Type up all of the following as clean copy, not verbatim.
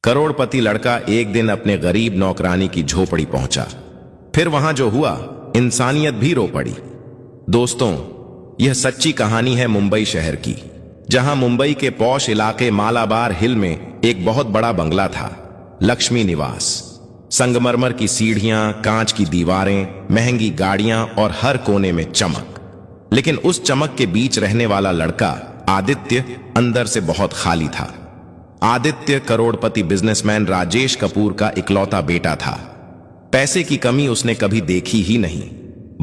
करोड़पति लड़का एक दिन अपने गरीब नौकरानी की झोपड़ी पहुंचा। फिर वहां जो हुआ, इंसानियत भी रो पड़ी। दोस्तों, यह सच्ची कहानी है मुंबई शहर की, जहां मुंबई के पॉश इलाके मालाबार हिल में एक बहुत बड़ा बंगला था, लक्ष्मी निवास। संगमरमर की सीढ़ियां, कांच की दीवारें, महंगी गाड़ियां और हर कोने में चमक। लेकिन उस चमक के बीच रहने वाला लड़का आदित्य अंदर से बहुत खाली था। आदित्य करोड़पति बिजनेसमैन राजेश कपूर का इकलौता बेटा था। पैसे की कमी उसने कभी देखी ही नहीं।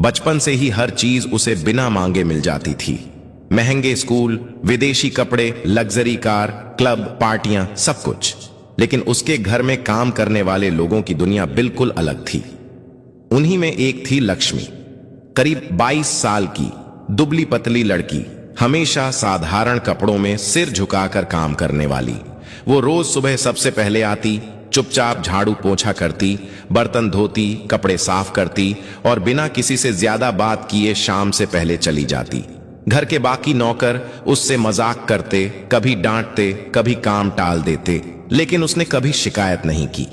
बचपन से ही हर चीज उसे बिना मांगे मिल जाती थी। महंगे स्कूल, विदेशी कपड़े, लग्जरी कार, क्लब, पार्टियां, सब कुछ। लेकिन उसके घर में काम करने वाले लोगों की दुनिया बिल्कुल अलग थी। उन्हीं में एक थी लक्ष्मी, करीब 22 साल की दुबली पतली लड़की, हमेशा साधारण कपड़ों में सिर झुकाकर काम करने वाली। वो रोज सुबह सबसे पहले आती, चुपचाप झाड़ू पोंछा करती, बर्तन धोती, कपड़े साफ करती और बिना किसी से ज्यादा बात किए शाम से पहले चली जाती। घर के बाकी नौकर उससे मजाक करते, कभी डांटते, कभी काम टाल देते, लेकिन उसने कभी शिकायत नहीं की।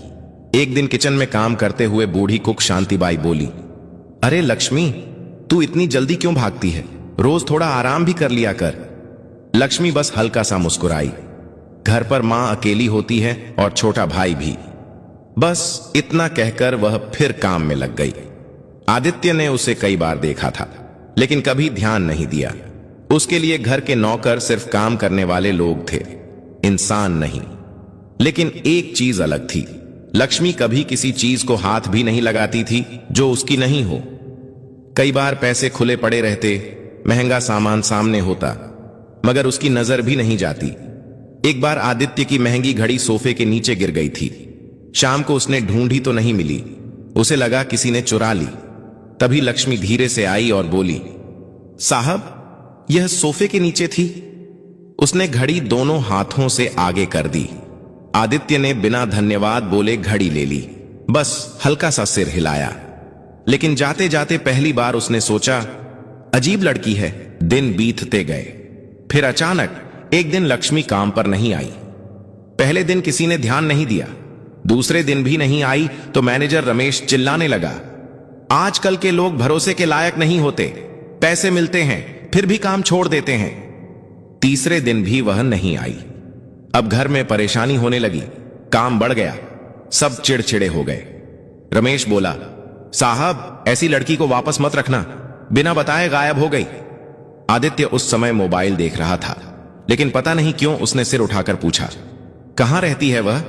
एक दिन किचन में काम करते हुए बूढ़ी कुक शांतिबाई बोली, अरे लक्ष्मी, तू इतनी जल्दी क्यों भागती है? रोज थोड़ा आराम भी कर लिया कर। लक्ष्मी बस हल्का सा मुस्कुराई। घर पर मां अकेली होती है और छोटा भाई भी। बस इतना कहकर वह फिर काम में लग गई। आदित्य ने उसे कई बार देखा था, लेकिन कभी ध्यान नहीं दिया। उसके लिए घर के नौकर सिर्फ काम करने वाले लोग थे, इंसान नहीं। लेकिन एक चीज अलग थी, लक्ष्मी कभी किसी चीज को हाथ भी नहीं लगाती थी जो उसकी नहीं हो। कई बार पैसे खुले पड़े रहते, महंगा सामान सामने होता, मगर उसकी नजर भी नहीं जाती। एक बार आदित्य की महंगी घड़ी सोफे के नीचे गिर गई थी। शाम को उसने ढूंढी तो नहीं मिली। उसे लगा किसी ने चुरा ली। तभी लक्ष्मी धीरे से आई और बोली, साहब, यह सोफे के नीचे थी। उसने घड़ी दोनों हाथों से आगे कर दी। आदित्य ने बिना धन्यवाद बोले घड़ी ले ली, बस हल्का सा सिर हिलाया। लेकिन जाते जाते पहली बार उसने सोचा, अजीब लड़की है। दिन बीतते गए। फिर अचानक एक दिन लक्ष्मी काम पर नहीं आई। पहले दिन किसी ने ध्यान नहीं दिया, दूसरे दिन भी नहीं आई तो मैनेजर रमेश चिल्लाने लगा, आजकल के लोग भरोसे के लायक नहीं होते, पैसे मिलते हैं फिर भी काम छोड़ देते हैं। तीसरे दिन भी वह नहीं आई। अब घर में परेशानी होने लगी, काम बढ़ गया, सब चिड़चिड़े हो गए। रमेश बोला, साहब, ऐसी लड़की को वापस मत रखना, बिना बताए गायब हो गई। आदित्य उस समय मोबाइल देख रहा था, लेकिन पता नहीं क्यों उसने सिर उठाकर पूछा, कहां रहती है वह?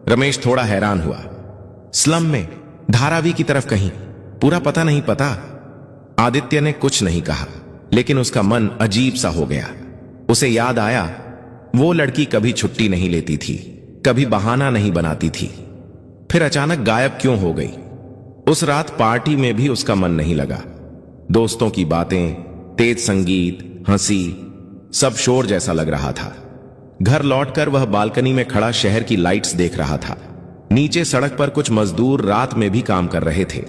रमेश थोड़ा हैरान हुआ। स्लम में, धारावी की तरफ कहीं, पूरा पता नहीं पता। आदित्य ने कुछ नहीं कहा, लेकिन उसका मन अजीब सा हो गया। उसे याद आया, वो लड़की कभी छुट्टी नहीं लेती थी, कभी बहाना नहीं बनाती थी, फिर अचानक गायब क्यों हो गई? उस रात पार्टी में भी उसका मन नहीं लगा। दोस्तों की बातें, तेज संगीत, हंसी, सब शोर जैसा लग रहा था। घर लौटकर वह बालकनी में खड़ा शहर की लाइट्स देख रहा था। नीचे सड़क पर कुछ मजदूर रात में भी काम कर रहे थे।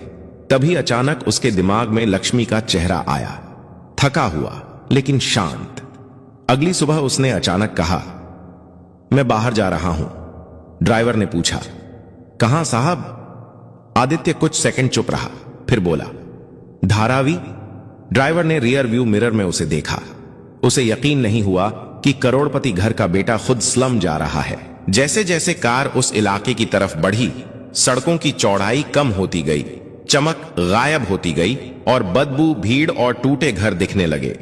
तभी अचानक उसके दिमाग में लक्ष्मी का चेहरा आया, थका हुआ लेकिन शांत। अगली सुबह उसने अचानक कहा, मैं बाहर जा रहा हूं। ड्राइवर ने पूछा, कहां साहब? आदित्य कुछ सेकंड चुप रहा, फिर बोला, धारावी। ड्राइवर ने रियर व्यू मिरर में उसे देखा। उसे यकीन नहीं हुआ कि करोड़पति घर का बेटा खुद स्लम जा रहा है। जैसे जैसे कार उस इलाके की तरफ बढ़ी, सड़कों की चौड़ाई कम होती गई, चमक गायब होती गई और बदबू, भीड़ और टूटे घर दिखने लगे।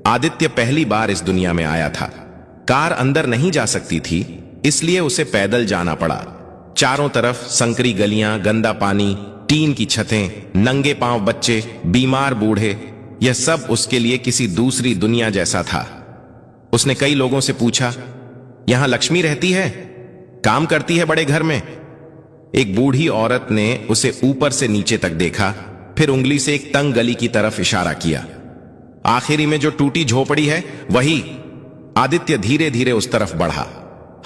आदित्य पहली बार इस दुनिया में आया था। कार अंदर नहीं जा सकती थी, इसलिए उसे पैदल जाना पड़ा। चारों तरफ संकरी गलियां, गंदा पानी, टीन की छतें, नंगे पांव बच्चे, बीमार बूढ़े, यह सब उसके लिए किसी दूसरी दुनिया जैसा था। उसने कई लोगों से पूछा, यहां लक्ष्मी रहती है? काम करती है बड़े घर में? एक बूढ़ी औरत ने उसे ऊपर से नीचे तक देखा, फिर उंगली से एक तंग गली की तरफ इशारा किया। आखिरी में जो टूटी झोपड़ी है वही। आदित्य धीरे धीरे उस तरफ बढ़ा।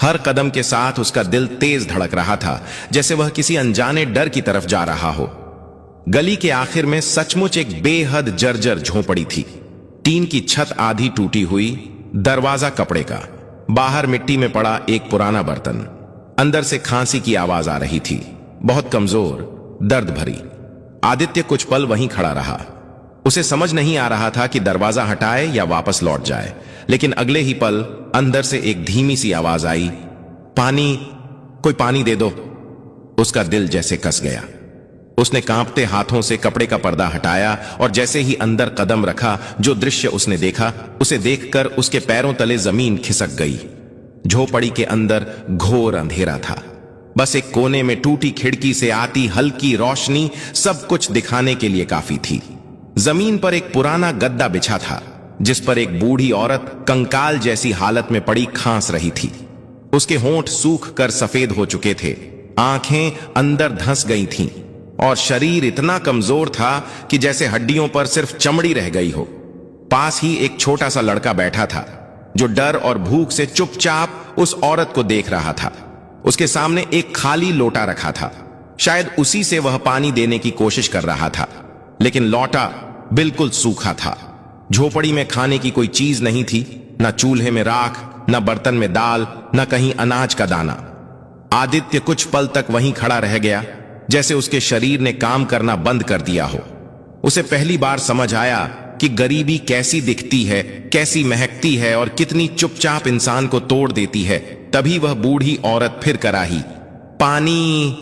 हर कदम के साथ उसका दिल तेज धड़क रहा था, जैसे वह किसी अनजाने डर की तरफ जा रहा हो। गली के आखिर में सचमुच एक बेहद जर्जर झोपड़ी थी। टीन की छत आधी टूटी हुई, दरवाजा कपड़े का, बाहर मिट्टी में पड़ा एक पुराना बर्तन, अंदर से खांसी की आवाज आ रही थी, बहुत कमजोर, दर्द भरी। आदित्य कुछ पल वहीं खड़ा रहा। उसे समझ नहीं आ रहा था कि दरवाजा हटाए या वापस लौट जाए, लेकिन अगले ही पल अंदर से एक धीमी सी आवाज आई, पानी, कोई पानी दे दो। उसका दिल जैसे कस गया। उसने कांपते हाथों से कपड़े का पर्दा हटाया और जैसे ही अंदर कदम रखा, जो दृश्य उसने देखा, उसे देखकर उसके पैरों तले जमीन खिसक गई। झोपड़ी के अंदर घोर अंधेरा था। बस एक कोने में टूटी खिड़की से आती हल्की रोशनी सब कुछ दिखाने के लिए काफी थी। जमीन पर एक पुराना गद्दा बिछा था, जिस पर एक बूढ़ी औरत कंकाल जैसी हालत में पड़ी खांस रही थी। उसके होंठ सूख कर सफेद हो चुके थे, आंखें अंदर धंस गई थीं और शरीर इतना कमजोर था कि जैसे हड्डियों पर सिर्फ चमड़ी रह गई हो। पास ही एक छोटा सा लड़का बैठा था, जो डर और भूख से चुपचाप उस औरत को देख रहा था। उसके सामने एक खाली लोटा रखा था। शायद उसी से वह पानी देने की कोशिश कर रहा था, लेकिन लोटा बिल्कुल सूखा था। झोपड़ी में खाने की कोई चीज नहीं थी, न चूल्हे में राख, न बर्तन में दाल, न कहीं अनाज का दाना। आदित्य कुछ पल तक वहीं खड़ा रह गया, जैसे उसके शरीर ने काम करना बंद कर दिया हो। उसे पहली बार समझ आया कि गरीबी कैसी दिखती है, कैसी महकती है और कितनी चुपचाप इंसान को तोड़ देती है। तभी वह बूढ़ी औरत फिर कराही, पानी।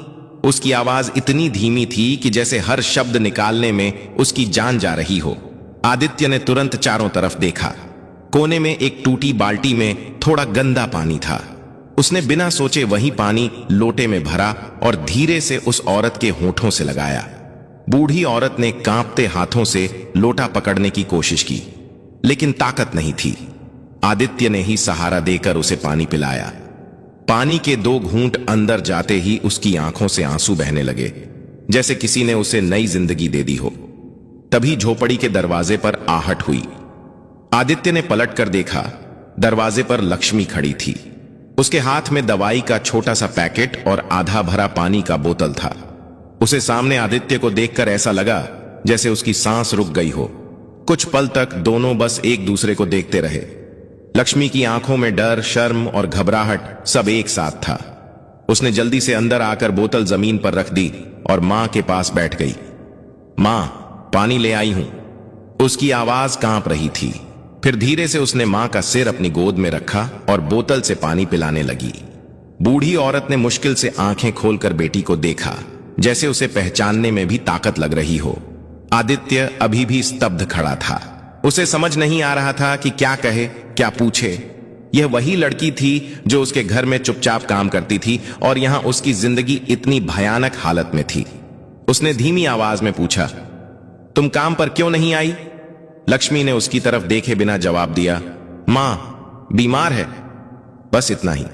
उसकी आवाज इतनी धीमी थी कि जैसे हर शब्द निकालने में उसकी जान जा रही हो। आदित्य ने तुरंत चारों तरफ देखा। कोने में एक टूटी बाल्टी में थोड़ा गंदा पानी था। उसने बिना सोचे वही पानी लोटे में भरा और धीरे से उस औरत के होठों से लगाया। बूढ़ी औरत ने कांपते हाथों से लोटा पकड़ने की कोशिश की, लेकिन ताकत नहीं थी। आदित्य ने ही सहारा देकर उसे पानी पिलाया। पानी के 2 घूंट अंदर जाते ही उसकी आंखों से आंसू बहने लगे, जैसे किसी ने उसे नई जिंदगी दे दी हो। तभी झोपड़ी के दरवाजे पर आहट हुई। आदित्य ने पलटकर देखा, दरवाजे पर लक्ष्मी खड़ी थी। उसके हाथ में दवाई का छोटा सा पैकेट और आधा भरा पानी का बोतल था। उसे सामने आदित्य को देखकर ऐसा लगा जैसे उसकी सांस रुक गई हो। कुछ पल तक दोनों बस एक दूसरे को देखते रहे। लक्ष्मी की आंखों में डर, शर्म और घबराहट सब एक साथ था। उसने जल्दी से अंदर आकर बोतल जमीन पर रख दी और मां के पास बैठ गई। मां, पानी ले आई हूं। उसकी आवाज कांप रही थी। फिर धीरे से उसने मां का सिर अपनी गोद में रखा और बोतल से पानी पिलाने लगी। बूढ़ी औरत ने मुश्किल से आंखें खोलकर बेटी को देखा, जैसे उसे पहचानने में भी ताकत लग रही हो। आदित्य अभी भी स्तब्ध खड़ा था। उसे समझ नहीं आ रहा था कि क्या कहे, क्या पूछे। यह वही लड़की थी जो उसके घर में चुपचाप काम करती थी और यहां उसकी जिंदगी इतनी भयानक हालत में थी। उसने धीमी आवाज में पूछा, तुम काम पर क्यों नहीं आई? लक्ष्मी ने उसकी तरफ देखे बिना जवाब दिया, मां, बीमार है, बस इतना ही।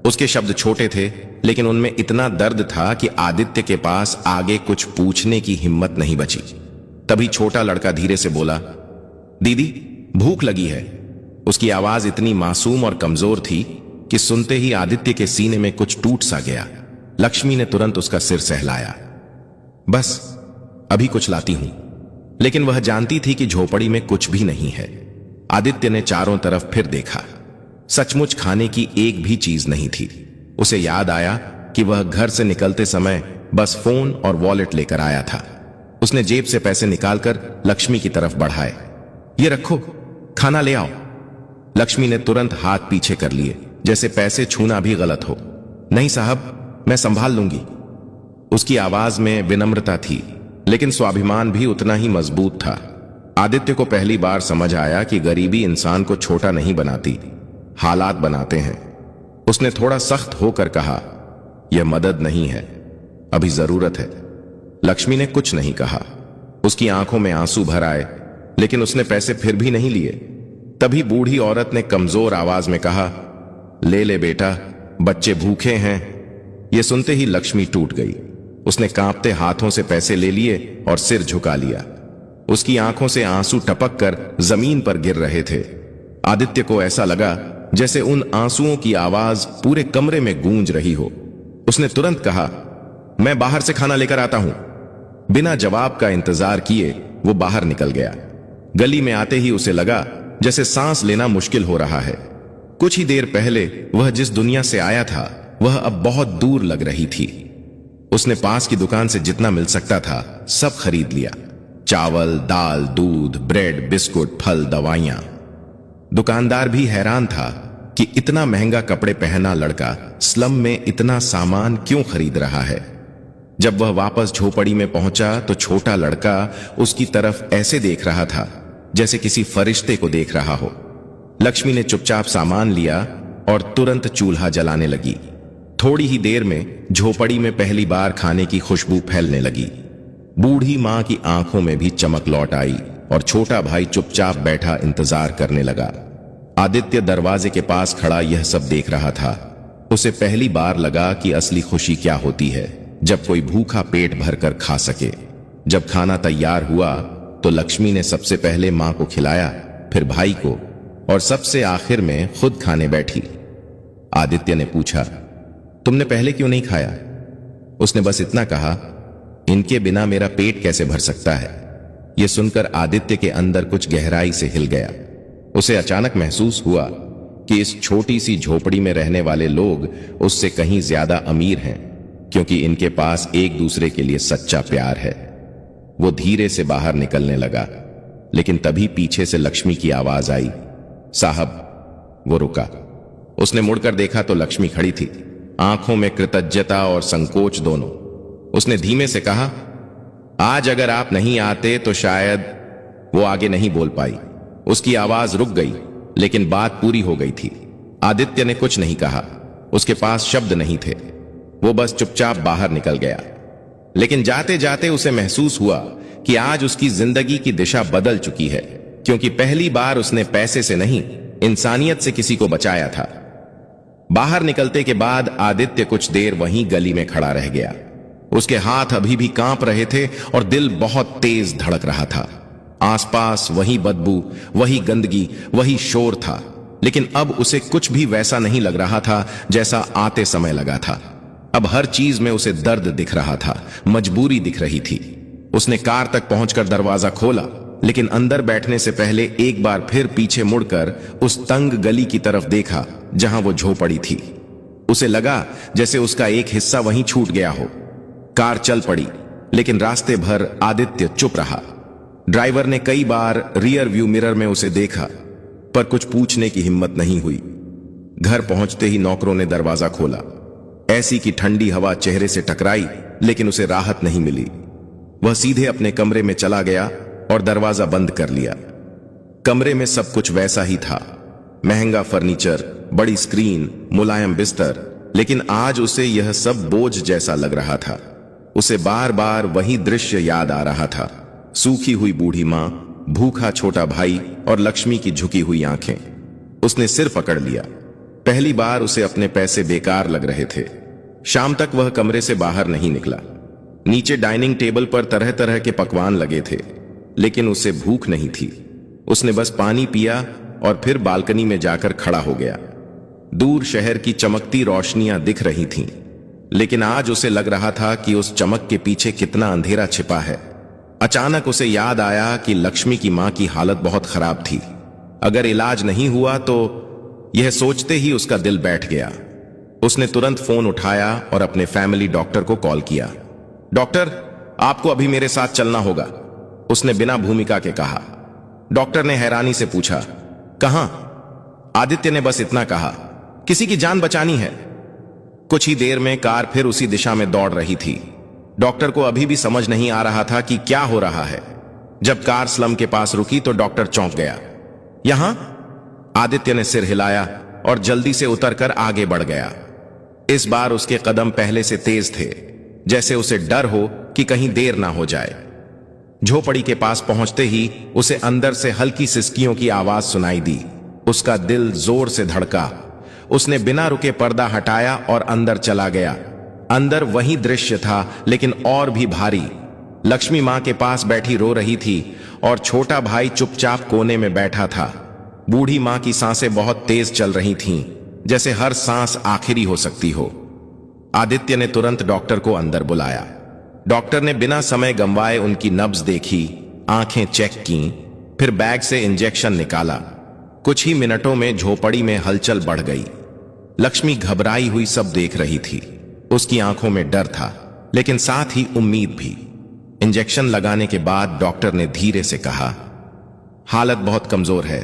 उसके शब्द छोटे थे, लेकिन उनमें इतना दर्द था कि आदित्य के पास आगे कुछ पूछने की हिम्मत नहीं बची। तभी छोटा लड़का धीरे से बोला, दीदी, भूख लगी है। उसकी आवाज इतनी मासूम और कमजोर थी कि सुनते ही आदित्य के सीने में कुछ टूट सा गया। लक्ष्मी ने तुरंत उसका सिर सहलाया, बस अभी कुछ लाती हूं। लेकिन वह जानती थी कि झोपड़ी में कुछ भी नहीं है। आदित्य ने चारों तरफ फिर देखा। सचमुच खाने की एक भी चीज नहीं थी। उसे याद आया कि वह घर से निकलते समय बस फोन और वॉलेट लेकर आया था। उसने जेब से पैसे निकालकर लक्ष्मी की तरफ बढ़ाए। ये रखो, खाना ले आओ। लक्ष्मी ने तुरंत हाथ पीछे कर लिए, जैसे पैसे छूना भी गलत हो। नहीं साहब, मैं संभाल लूंगी। उसकी आवाज में विनम्रता थी, लेकिन स्वाभिमान भी उतना ही मजबूत था। आदित्य को पहली बार समझ आया कि गरीबी इंसान को छोटा नहीं बनाती, हालात बनाते हैं। उसने थोड़ा सख्त होकर कहा, यह मदद नहीं है, अभी जरूरत है। लक्ष्मी ने कुछ नहीं कहा। उसकी आंखों में आंसू भर आए, लेकिन उसने पैसे फिर भी नहीं लिए। तभी बूढ़ी औरत ने कमजोर आवाज में कहा, ले ले बेटा, बच्चे भूखे हैं। यह सुनते ही लक्ष्मी टूट गई। उसने कांपते हाथों से पैसे ले लिए और सिर झुका लिया। उसकी आंखों से आंसू टपक कर जमीन पर गिर रहे थे। आदित्य को ऐसा लगा जैसे उन आंसुओं की आवाज पूरे कमरे में गूंज रही हो। उसने तुरंत कहा, मैं बाहर से खाना लेकर आता हूं। बिना जवाब का इंतजार किए वो बाहर निकल गया। गली में आते ही उसे लगा जैसे सांस लेना मुश्किल हो रहा है। कुछ ही देर पहले वह जिस दुनिया से आया था वह अब बहुत दूर लग रही थी। उसने पास की दुकान से जितना मिल सकता था सब खरीद लिया। चावल, दाल, दूध, ब्रेड, बिस्कुट, फल, दवाइयां। दुकानदार भी हैरान था कि इतना महंगा कपड़े पहना लड़का स्लम में इतना सामान क्यों खरीद रहा है। जब वह वापस झोपड़ी में पहुंचा तो छोटा लड़का उसकी तरफ ऐसे देख रहा था जैसे किसी फरिश्ते को देख रहा हो। लक्ष्मी ने चुपचाप सामान लिया और तुरंत चूल्हा जलाने लगी। थोड़ी ही देर में झोपड़ी में पहली बार खाने की खुशबू फैलने लगी। बूढ़ी मां की आंखों में भी चमक लौट आई और छोटा भाई चुपचाप बैठा इंतजार करने लगा। आदित्य दरवाजे के पास खड़ा यह सब देख रहा था। उसे पहली बार लगा कि असली खुशी क्या होती है, जब कोई भूखा पेट भरकर खा सके। जब खाना तैयार हुआ तो लक्ष्मी ने सबसे पहले मां को खिलाया, फिर भाई को और सबसे आखिर में खुद खाने बैठी। आदित्य ने पूछा, तुमने पहले क्यों नहीं खाया? उसने बस इतना कहा, इनके बिना मेरा पेट कैसे भर सकता है। यह सुनकर आदित्य के अंदर कुछ गहराई से हिल गया। उसे अचानक महसूस हुआ कि इस छोटी सी झोपड़ी में रहने वाले लोग उससे कहीं ज्यादा अमीर हैं, क्योंकि इनके पास एक दूसरे के लिए सच्चा प्यार है। वो धीरे से बाहर निकलने लगा, लेकिन तभी पीछे से लक्ष्मी की आवाज आई, साहब। वो रुका। उसने मुड़कर देखा तो लक्ष्मी खड़ी थी, आंखों में कृतज्ञता और संकोच दोनों। उसने धीमे से कहा, आज अगर आप नहीं आते तो शायद। वो आगे नहीं बोल पाई। उसकी आवाज रुक गई, लेकिन बात पूरी हो गई थी। आदित्य ने कुछ नहीं कहा, उसके पास शब्द नहीं थे। वो बस चुपचाप बाहर निकल गया। लेकिन जाते जाते उसे महसूस हुआ कि आज उसकी जिंदगी की दिशा बदल चुकी है, क्योंकि पहली बार उसने पैसे से नहीं, इंसानियत से किसी को बचाया था। बाहर निकलते के बाद आदित्य कुछ देर वहीं गली में खड़ा रह गया। उसके हाथ अभी भी कांप रहे थे और दिल बहुत तेज धड़क रहा था। आसपास वही बदबू, वही गंदगी, वही शोर था, लेकिन अब उसे कुछ भी वैसा नहीं लग रहा था जैसा आते समय लगा था। अब हर चीज में उसे दर्द दिख रहा था, मजबूरी दिख रही थी। उसने कार तक पहुंचकर दरवाजा खोला, लेकिन अंदर बैठने से पहले एक बार फिर पीछे मुड़कर उस तंग गली की तरफ देखा जहां वो झोपड़ी थी। उसे लगा जैसे उसका एक हिस्सा वहीं छूट गया हो। कार चल पड़ी, लेकिन रास्ते भर आदित्य चुप रहा। ड्राइवर ने कई बार रियर व्यू मिरर में उसे देखा, पर कुछ पूछने की हिम्मत नहीं हुई। घर पहुंचते ही नौकरों ने दरवाजा खोला। ऐसी की ठंडी हवा चेहरे से टकराई, लेकिन उसे राहत नहीं मिली। वह सीधे अपने कमरे में चला गया और दरवाजा बंद कर लिया। कमरे में सब कुछ वैसा ही था, महंगा फर्नीचर, बड़ी स्क्रीन, मुलायम बिस्तर, लेकिन आज उसे यह सब बोझ जैसा लग रहा था। उसे बार बार वही दृश्य याद आ रहा था, सूखी हुई बूढ़ी मां, भूखा छोटा भाई और लक्ष्मी की झुकी हुई आंखें। उसने सिर पकड़ लिया। पहली बार उसे अपने पैसे बेकार लग रहे थे। शाम तक वह कमरे से बाहर नहीं निकला। नीचे डाइनिंग टेबल पर तरह तरह के पकवान लगे थे, लेकिन उसे भूख नहीं थी। उसने बस पानी पिया और फिर बालकनी में जाकर खड़ा हो गया। दूर शहर की चमकती रोशनियां दिख रही थीं, लेकिन आज उसे लग रहा था कि उस चमक के पीछे कितना अंधेरा छिपा है। अचानक उसे याद आया कि लक्ष्मी की मां की हालत बहुत खराब थी। अगर इलाज नहीं हुआ तो। यह सोचते ही उसका दिल बैठ गया। उसने तुरंत फोन उठाया और अपने फैमिली डॉक्टर को कॉल किया। डॉक्टर, आपको अभी मेरे साथ चलना होगा, उसने बिना भूमिका के कहा। डॉक्टर ने हैरानी से पूछा, कहां? आदित्य ने बस इतना कहा, किसी की जान बचानी है। कुछ ही देर में कार फिर उसी दिशा में दौड़ रही थी। डॉक्टर को अभी भी समझ नहीं आ रहा था कि क्या हो रहा है। जब कार स्लम के पास रुकी तो डॉक्टर चौंक गया। यहां? आदित्य ने सिर हिलाया और जल्दी से उतरकर आगे बढ़ गया। इस बार उसके कदम पहले से तेज थे, जैसे उसे डर हो कि कहीं देर ना हो जाए। झोपड़ी के पास पहुंचते ही उसे अंदर से हल्की सिसकियों की आवाज सुनाई दी। उसका दिल जोर से धड़का। उसने बिना रुके पर्दा हटाया और अंदर चला गया। अंदर वही दृश्य था, लेकिन और भी भारी। लक्ष्मी मां के पास बैठी रो रही थी और छोटा भाई चुपचाप कोने में बैठा था। बूढ़ी मां की सांसें बहुत तेज चल रही थीं, जैसे हर सांस आखिरी हो सकती हो। आदित्य ने तुरंत डॉक्टर को अंदर बुलाया। डॉक्टर ने बिना समय गंवाए उनकी नब्ज देखी, आंखें चेक की, फिर बैग से इंजेक्शन निकाला। कुछ ही मिनटों में झोपड़ी में हलचल बढ़ गई। लक्ष्मी घबराई हुई सब देख रही थी। उसकी आंखों में डर था, लेकिन साथ ही उम्मीद भी। इंजेक्शन लगाने के बाद डॉक्टर ने धीरे से कहा, हालत बहुत कमजोर है,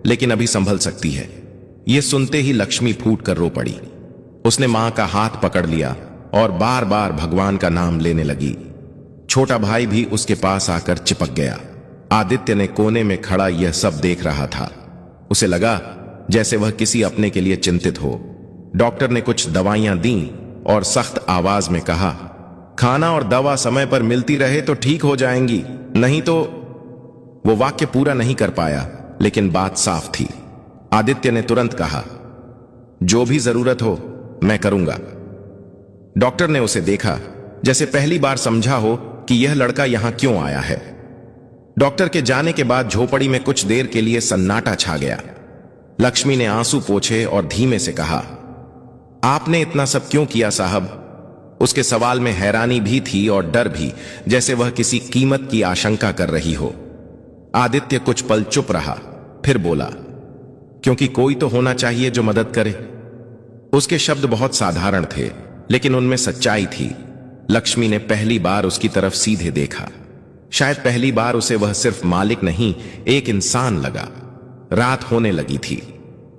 लेकिन अभी संभल सकती है। यह सुनते ही लक्ष्मी फूट कर रो पड़ी। उसने मां का हाथ पकड़ लिया और बार बार भगवान का नाम लेने लगी। छोटा भाई भी उसके पास आकर चिपक गया। आदित्य ने कोने में खड़ा यह सब देख रहा था। उसे लगा जैसे वह किसी अपने के लिए चिंतित हो। डॉक्टर ने कुछ दवाइयां दी और सख्त आवाज में कहा, खाना और दवा समय पर मिलती रहे तो ठीक हो जाएंगी, नहीं तो। वो वाक्य पूरा नहीं कर पाया, लेकिन बात साफ थी। आदित्य ने तुरंत कहा, जो भी जरूरत हो मैं करूंगा। डॉक्टर ने उसे देखा, जैसे पहली बार समझा हो कि यह लड़का यहां क्यों आया है। डॉक्टर के जाने के बाद झोपड़ी में कुछ देर के लिए सन्नाटा छा गया। लक्ष्मी ने आंसू पोंछे और धीमे से कहा, आपने इतना सब क्यों किया साहब? उसके सवाल में हैरानी भी थी और डर भी, जैसे वह किसी कीमत की आशंका कर रही हो। आदित्य कुछ पल चुप रहा, फिर बोला, क्योंकि कोई तो होना चाहिए जो मदद करे। उसके शब्द बहुत साधारण थे, लेकिन उनमें सच्चाई थी। लक्ष्मी ने पहली बार उसकी तरफ सीधे देखा। शायद पहली बार उसे वह सिर्फ मालिक नहीं, एक इंसान लगा। रात होने लगी थी।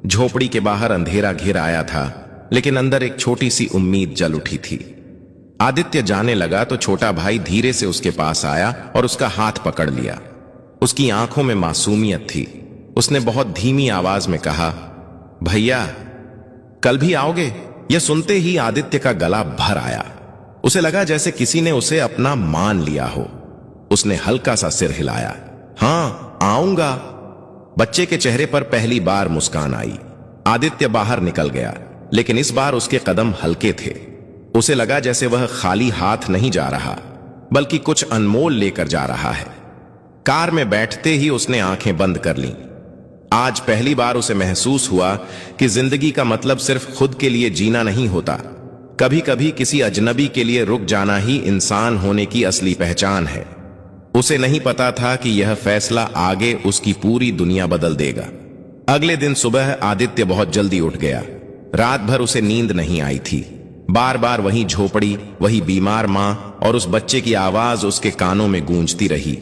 झोपड़ी के बाहर अंधेरा घिर आया था, लेकिन अंदर एक छोटी सी उम्मीद जल उठी थी। आदित्य जाने लगा तो छोटा भाई धीरे से उसके पास आया और उसका हाथ पकड़ लिया। उसकी आंखों में मासूमियत थी। उसने बहुत धीमी आवाज में कहा, भैया कल भी आओगे? यह सुनते ही आदित्य का गला भर आया। उसे लगा जैसे किसी ने उसे अपना मान लिया हो। उसने हल्का सा सिर हिलाया, हां आऊंगा। बच्चे के चेहरे पर पहली बार मुस्कान आई। आदित्य बाहर निकल गया, लेकिन इस बार उसके कदम हल्के थे। उसे लगा जैसे वह खाली हाथ नहीं जा रहा, बल्कि कुछ अनमोल लेकर जा रहा है। कार में बैठते ही उसने आंखें बंद कर लीं। आज पहली बार उसे महसूस हुआ कि जिंदगी का मतलब सिर्फ खुद के लिए जीना नहीं होता। कभी कभी किसी अजनबी के लिए रुक जाना ही इंसान होने की असली पहचान है। उसे नहीं पता था कि यह फैसला आगे उसकी पूरी दुनिया बदल देगा। अगले दिन सुबह आदित्य बहुत जल्दी उठ गया। रात भर उसे नींद नहीं आई थी। बार बार वही झोपड़ी, वही बीमार मां और उस बच्चे की आवाज उसके कानों में गूंजती रही।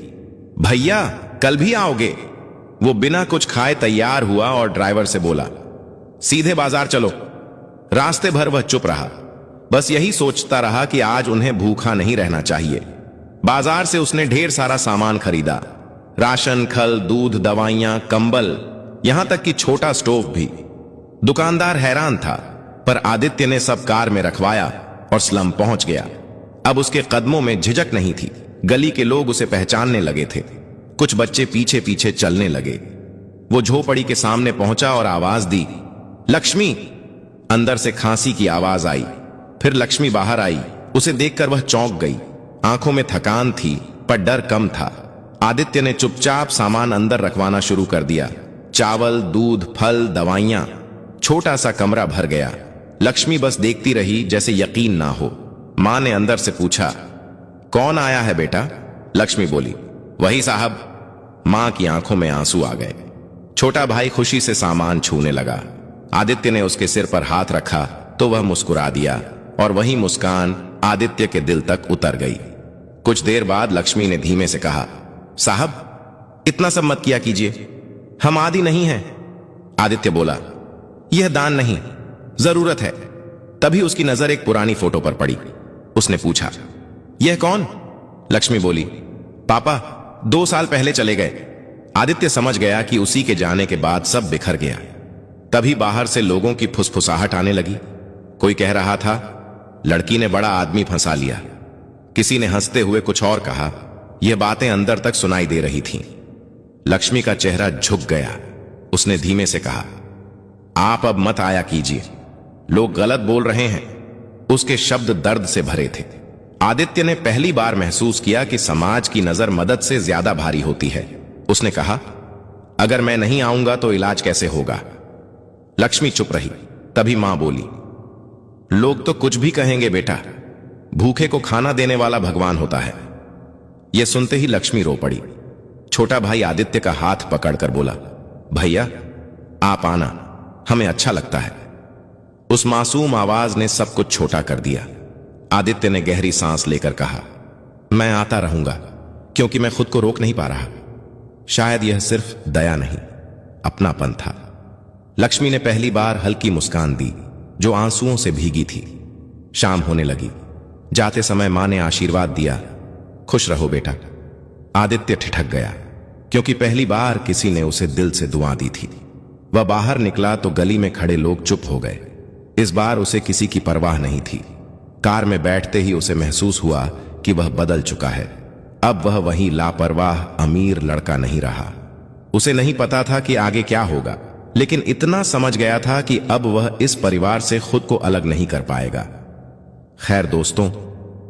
भैया कल भी आओगे? वो बिना कुछ खाए तैयार हुआ और ड्राइवर से बोला, सीधे बाजार चलो। रास्ते भर वह चुप रहा, बस यही सोचता रहा कि आज उन्हें भूखा नहीं रहना चाहिए। बाजार से उसने ढेर सारा सामान खरीदा, राशन, खल, दूध, दवाइयां, कंबल, यहां तक कि छोटा स्टोव भी। दुकानदार हैरान था, पर आदित्य ने सब कार में रखवाया और स्लम पहुंच गया। अब उसके कदमों में झिझक नहीं थी। गली के लोग उसे पहचानने लगे थे। कुछ बच्चे पीछे पीछे चलने लगे। वो झोपड़ी के सामने पहुंचा और आवाज दी, लक्ष्मी। अंदर से खांसी की आवाज आई। फिर लक्ष्मी बाहर आई। उसे देखकर वह चौंक गई। आंखों में थकान थी, पर डर कम था। आदित्य ने चुपचाप सामान अंदर रखवाना शुरू कर दिया। चावल, दूध, फल, दवाइयां। छोटा सा कमरा भर गया। लक्ष्मी बस देखती रही, जैसे यकीन ना हो। मां ने अंदर से पूछा, कौन आया है बेटा? लक्ष्मी बोली, वही साहब। मां की आंखों में आंसू आ गए। छोटा भाई खुशी से सामान छूने लगा। आदित्य ने उसके सिर पर हाथ रखा तो वह मुस्कुरा दिया, और वही मुस्कान आदित्य के दिल तक उतर गई। कुछ देर बाद लक्ष्मी ने धीमे से कहा, साहब इतना सब मत किया कीजिए, हम आदी नहीं हैं। आदित्य बोला, यह दान नहीं, जरूरत है। तभी उसकी नजर एक पुरानी फोटो पर पड़ी। उसने पूछा, यह कौन? लक्ष्मी बोली, पापा 2 साल पहले चले गए। आदित्य समझ गया कि उसी के जाने के बाद सब बिखर गया। तभी बाहर से लोगों की फुसफुसाहट आने लगी। कोई कह रहा था, लड़की ने बड़ा आदमी फंसा लिया। किसी ने हंसते हुए कुछ और कहा। यह बातें अंदर तक सुनाई दे रही थीं। लक्ष्मी का चेहरा झुक गया। उसने धीमे से कहा, आप अब मत आया कीजिए, लोग गलत बोल रहे हैं। उसके शब्द दर्द से भरे थे। आदित्य ने पहली बार महसूस किया कि समाज की नजर मदद से ज्यादा भारी होती है। उसने कहा, अगर मैं नहीं आऊंगा तो इलाज कैसे होगा? लक्ष्मी चुप रही। तभी मां बोली, लोग तो कुछ भी कहेंगे बेटा, भूखे को खाना देने वाला भगवान होता है। यह सुनते ही लक्ष्मी रो पड़ी। छोटा भाई आदित्य का हाथ पकड़कर बोला, भैया आप आना, हमें अच्छा लगता है। उस मासूम आवाज ने सब कुछ छोटा कर दिया। आदित्य ने गहरी सांस लेकर कहा, मैं आता रहूंगा, क्योंकि मैं खुद को रोक नहीं पा रहा। शायद यह सिर्फ दया नहीं, अपनापन था। लक्ष्मी ने पहली बार हल्की मुस्कान दी, जो आंसुओं से भीगी थी। शाम होने लगी। जाते समय मां ने आशीर्वाद दिया, खुश रहो बेटा। आदित्य ठिठक गया, क्योंकि पहली बार किसी ने उसे दिल से दुआ दी थी। वह बाहर निकला तो गली में खड़े लोग चुप हो गए। इस बार उसे किसी की परवाह नहीं थी। कार में बैठते ही उसे महसूस हुआ कि वह बदल चुका है। अब वह वही लापरवाह अमीर लड़का नहीं रहा। उसे नहीं पता था कि आगे क्या होगा, लेकिन इतना समझ गया था कि अब वह इस परिवार से खुद को अलग नहीं कर पाएगा। खैर दोस्तों,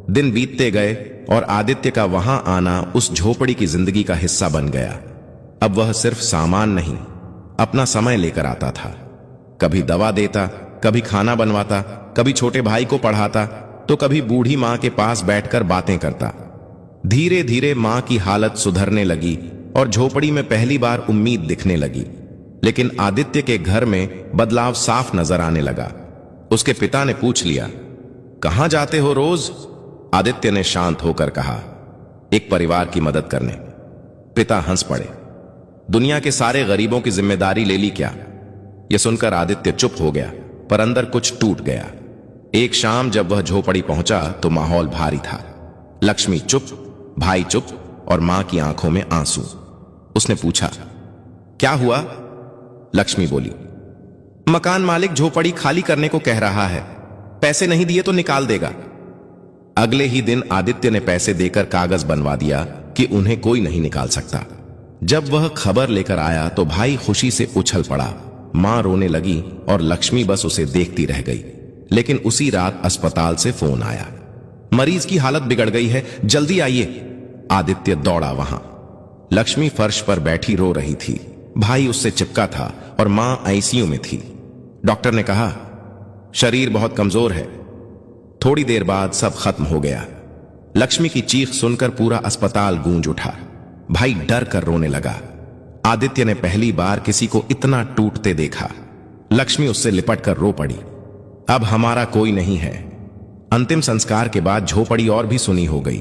दिन बीतते गए और आदित्य का वहां आना उस झोपड़ी की जिंदगी का हिस्सा बन गया। अब वह सिर्फ सामान नहीं, अपना समय लेकर आता था। कभी दवा देता, कभी खाना बनवाता, कभी छोटे भाई को पढ़ाता, तो कभी बूढ़ी मां के पास बैठकर बातें करता। धीरे धीरे मां की हालत सुधरने लगी और झोपड़ी में पहली बार उम्मीद दिखने लगी। लेकिन आदित्य के घर में बदलाव साफ नजर आने लगा। उसके पिता ने पूछ लिया, कहां जाते हो रोज? आदित्य ने शांत होकर कहा, एक परिवार की मदद करने। पिता हंस पड़े, दुनिया के सारे गरीबों की जिम्मेदारी ले ली क्या? यह सुनकर आदित्य चुप हो गया, पर अंदर कुछ टूट गया। एक शाम जब वह झोपड़ी पहुंचा तो माहौल भारी था। लक्ष्मी चुप, भाई चुप और मां की आंखों में आंसू। उसने पूछा, क्या हुआ? लक्ष्मी बोली, मकान मालिक झोपड़ी खाली करने को कह रहा है। पैसे नहीं दिए तो निकाल देगा। अगले ही दिन आदित्य ने पैसे देकर कागज बनवा दिया कि उन्हें कोई नहीं निकाल सकता। जब वह खबर लेकर आया तो भाई खुशी से उछल पड़ा। मां रोने लगी और लक्ष्मी बस उसे देखती रह गई। लेकिन उसी रात अस्पताल से फोन आया, मरीज की हालत बिगड़ गई है, जल्दी आइए। आदित्य दौड़ा वहां। लक्ष्मी फर्श पर बैठी रो रही थी। भाई उससे चिपका था और मां आईसीयू में थी। डॉक्टर ने कहा, शरीर बहुत कमजोर है। थोड़ी देर बाद सब खत्म हो गया। लक्ष्मी की चीख सुनकर पूरा अस्पताल गूंज उठा। भाई डर कर रोने लगा। आदित्य ने पहली बार किसी को इतना टूटते देखा। लक्ष्मी उससे लिपट कर रो पड़ी, अब हमारा कोई नहीं है। अंतिम संस्कार के बाद झोपड़ी और भी सुनी हो गई।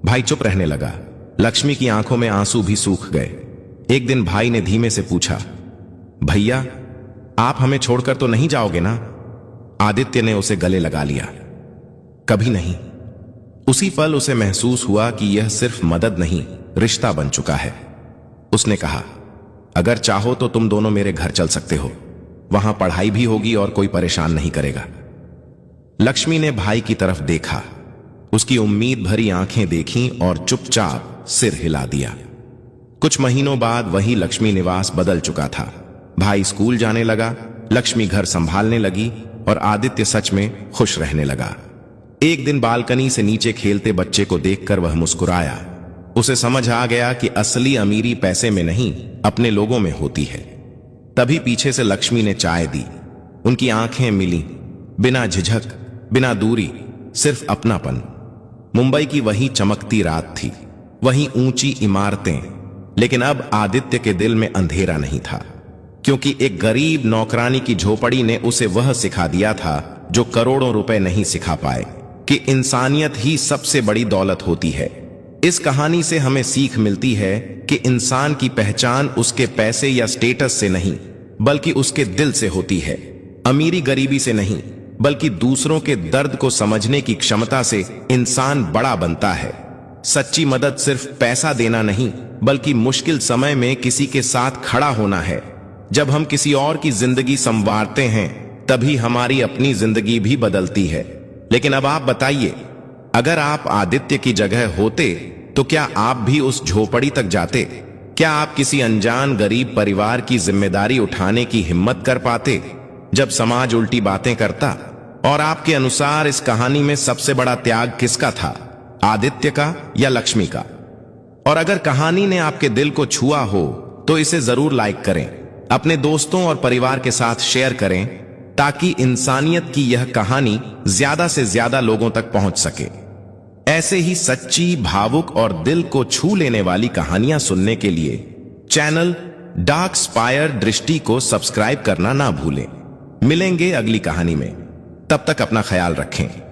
भाई चुप रहने लगा। लक्ष्मी की आंखों में आंसू भी सूख गए। एक दिन भाई ने धीमे से पूछा, भैया आप हमें छोड़कर तो नहीं जाओगे ना? आदित्य ने उसे गले लगा लिया, कभी नहीं। उसी पल उसे महसूस हुआ कि यह सिर्फ मदद नहीं, रिश्ता बन चुका है। उसने कहा, अगर चाहो तो तुम दोनों मेरे घर चल सकते हो। वहां पढ़ाई भी होगी और कोई परेशान नहीं करेगा। लक्ष्मी ने भाई की तरफ देखा, उसकी उम्मीद भरी आंखें देखीं और चुपचाप सिर हिला दिया। कुछ महीनों बाद वही लक्ष्मी निवास बदल चुका था। भाई स्कूल जाने लगा, लक्ष्मी घर संभालने लगी और आदित्य सच में खुश रहने लगा। एक दिन बालकनी से नीचे खेलते बच्चे को देखकर वह मुस्कुराया। उसे समझ आ गया कि असली अमीरी पैसे में नहीं, अपने लोगों में होती है। तभी पीछे से लक्ष्मी ने चाय दी। उनकी आंखें मिली, बिना झिझक, बिना दूरी, सिर्फ अपनापन। मुंबई की वही चमकती रात थी, वही ऊंची इमारतें, लेकिन अब आदित्य के दिल में अंधेरा नहीं था, क्योंकि एक गरीब नौकरानी की झोपड़ी ने उसे वह सिखा दिया था जो करोड़ों रुपए नहीं सिखा पाए, कि इंसानियत ही सबसे बड़ी दौलत होती है। इस कहानी से हमें सीख मिलती है कि इंसान की पहचान उसके पैसे या स्टेटस से नहीं, बल्कि उसके दिल से होती है। अमीरी गरीबी से नहीं, बल्कि दूसरों के दर्द को समझने की क्षमता से इंसान बड़ा बनता है। सच्ची मदद सिर्फ पैसा देना नहीं, बल्कि मुश्किल समय में किसी के साथ खड़ा होना है। जब हम किसी और की जिंदगी संवारते हैं, तभी हमारी अपनी जिंदगी भी बदलती है। लेकिन अब आप बताइए, अगर आप आदित्य की जगह होते तो क्या आप भी उस झोपड़ी तक जाते? क्या आप किसी अनजान गरीब परिवार की जिम्मेदारी उठाने की हिम्मत कर पाते जब समाज उल्टी बातें करता? और आपके अनुसार इस कहानी में सबसे बड़ा त्याग किसका था, आदित्य का या लक्ष्मी का? और अगर कहानी ने आपके दिल को छुआ हो तो इसे जरूर लाइक करें, अपने दोस्तों और परिवार के साथ शेयर करें, ताकि इंसानियत की यह कहानी ज्यादा से ज्यादा लोगों तक पहुंच सके। ऐसे ही सच्ची, भावुक और दिल को छू लेने वाली कहानियां सुनने के लिए चैनल डार्क स्पायर दृष्टि को सब्सक्राइब करना ना भूलें। मिलेंगे अगली कहानी में। तब तक अपना ख्याल रखें।